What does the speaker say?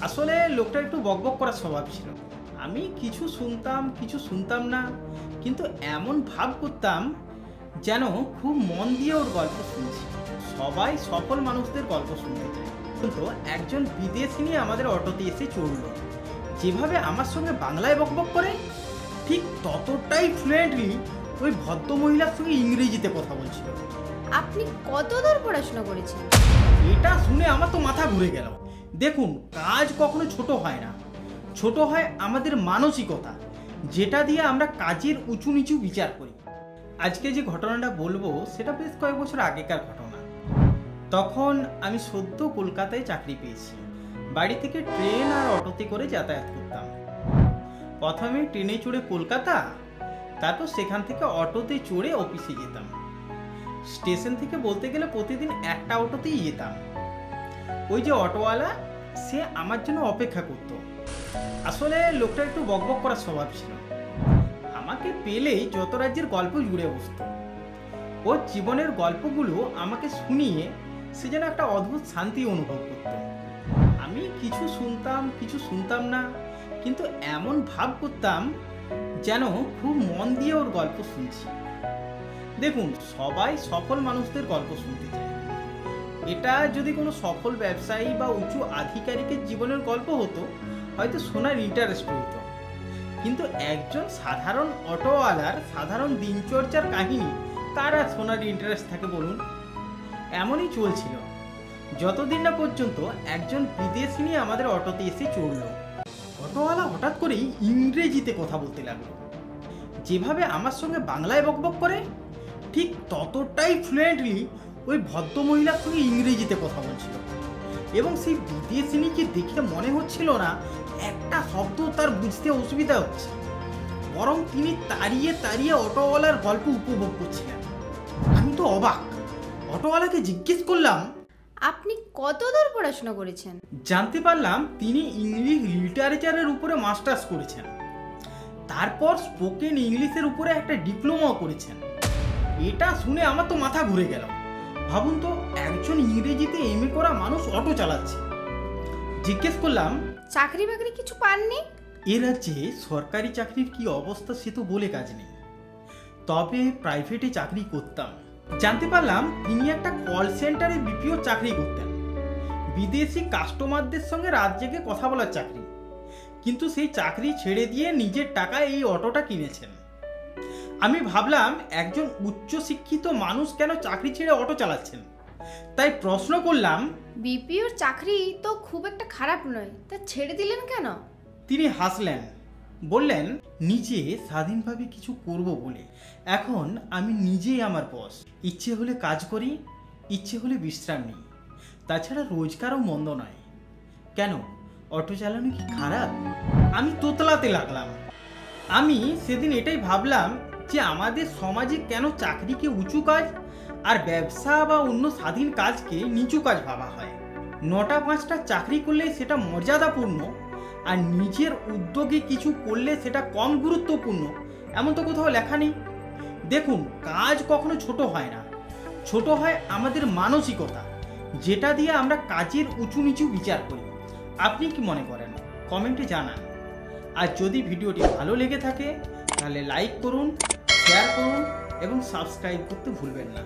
আসলে লোকটা একটু বকবক করার স্বভাব ছিল। আমি কিছু শুনতাম কিছু শুনতাম না, কিন্তু এমন ভাব করতাম যেন খুব মন দিয়ে ওর গল্প শুনছি। সবাই সফল মানুষদের গল্প শুনতে চায়, কিন্তু একজন বিদেশি নিয়ে আমাদের অটোতে এসে চড়লো। যেভাবে আমার সঙ্গে বাংলায় বকবক করে, ঠিক ততটাই ফ্লুয়েন্টলি ওই ভদ্রমহিলার সঙ্গে ইংরেজিতে কথা বলছিল। আপনি কতদূর পড়াশোনা করেছেন? এটা শুনে আমার তো মাথা ঘুরে গেল। দেখুন, কাজ কখনো ছোট হয় না, ছোট হয় আমাদের মানসিকতা, যেটা দিয়ে আমরা কাজের উঁচু নিচু বিচার করি। আজকে যে ঘটনাটা বলবো সেটা বেশ কয়েক বছর আগেকার ঘটনা। তখন আমি সদ্য কলকাতায় চাকরি পেয়েছি। বাড়ি থেকে ট্রেন আর অটোতে করে যাতায়াত করতাম। প্রথমে ট্রেনে চড়ে কলকাতা, তারপর সেখান থেকে অটোতে চড়ে অফিসে যেতাম। স্টেশন থেকে বলতে গেলে প্রতিদিন একটা অটোতেই যেতাম। ওই যে অটোওয়ালা, সে আমার জন্য অপেক্ষা করত। আসলে লোকটা একটু বকবক করার স্বভাব ছিল। আমাকে পেলেই যত রাজ্যের গল্প জুড়ে বসত। ওর জীবনের গল্পগুলো আমাকে শুনিয়ে সে যেন একটা অদ্ভুত শান্তি অনুভব করত। আমি কিছু শুনতাম কিছু শুনতাম না, কিন্তু এমন ভাব করতাম যেন খুব মন দিয়ে ওর গল্প শুনছি। দেখুন, সবাই সফল মানুষদের গল্প শুনতে চায়। এটা যদি কোনো সফল ব্যবসায়ী বা উঁচু আধিকারিকের জীবনের গল্প হতো, হয়তো শোনার ইন্টারেস্ট হইতো। কিন্তু একজন সাধারণ অটোওয়ালার সাধারণ দিনচর্যার কাহিনী কার আর শোনার ইন্টারেস্ট থাকে বলুন? এমনই চলছিল যতদিন না পর্যন্ত একজন বিদেশি নিয়ে আমাদের অটোতে এসে চড়লো। অটোওয়ালা হঠাৎ করেই ইংরেজিতে কথা বলতে লাগলো। যেভাবে আমার সঙ্গে বাংলায় বকবক করে, ঠিক ততটাই ফ্লুয়েন্টলি ওই ভদ্রমহিলার সঙ্গে ইংরেজিতে কথা বলছিল। এবং সেই বিদেশিনীকে দেখে মনে হচ্ছিল না একটা শব্দ তার বুঝতে অসুবিধা হচ্ছে, বরং তিনি তাড়িয়ে তাড়িয়ে অটোওয়ালার গল্প উপভোগ করছিলেন। আমি তো অবাক। অটোওয়ালাকে জিজ্ঞেস করলাম, আপনি কতদূর পড়াশোনা করেছেন? জানতে পারলাম তিনি ইংলিশ লিটারেচারের উপরে মাস্টার্স করেছেন, তারপর স্পোকেন ইংলিশের উপরে একটা ডিপ্লোমাও করেছেন। এটা শুনে আমার তো মাথা ঘুরে গেল। ভাবুন তো, একজন ইংরেজিতে এমএ করা মানুষ অটো চালাচ্ছে। জিজ্ঞেস করলাম, চাকরি বাকরি কিছু পাননি? এ রাজ্যে সরকারি চাকরির কি অবস্থা সে তো বলে কাজ নেই, তবে প্রাইভেটে চাকরি করতাম। জানতে পারলাম তিনি একটা কল সেন্টারে বিপিও চাকরি করতেন। বিদেশি কাস্টমারদের সঙ্গে রাত জেগে কথা বলার চাকরি। কিন্তু সেই চাকরি ছেড়ে দিয়ে নিজের টাকায় এই অটোটা কিনেছেন। আমি ভাবলাম একজন উচ্চশিক্ষিত মানুষ কেন চাকরি ছেড়ে অটো চালাচ্ছেন। তাই প্রশ্ন করলাম, বিপিওর চাকরি তো খুব একটা খারাপ নয়, তা ছেড়ে দিলেন কেন? তিনি হাসলেন, বললেন, নিজে স্বাধীনভাবে কিছু করব বলে। এখন আমি নিজেই আমার বস। ইচ্ছে হলে কাজ করি, ইচ্ছে হলে বিশ্রাম নিই। তাছাড়া রোজগারও মন্দ নয়। কেন, অটো চালানো কি খারাপ? আমি তোতলাতে লাগলাম। আমি সেদিন এটাই ভাবলাম যে আমাদের সমাজে কেন চাকরিকে উঁচু কাজ আর ব্যবসা বা অন্য স্বাধীন কাজকে নিচু কাজ ভাবা হয়। 9টা 5টা চাকরি করলে সেটা মর্যাদাপূর্ণ, আর নিজের উদ্যোগে কিছু করলে সেটা কম গুরুত্বপূর্ণ, এমন তো কোথাও লেখা নেই। দেখুন, কাজ কখনো ছোট হয় না, ছোট হয় আমাদের মানসিকতা, যেটা দিয়ে আমরা কাজের উঁচু নিচু বিচার করি। আপনি কি মনে করেন? কমেন্টে জানান। আর যদি ভিডিওটি ভালো লেগে থাকে তাহলে লাইক করুন, শেয়ার করুন এবং সাবস্ক্রাইব করতে ভুলবেন না।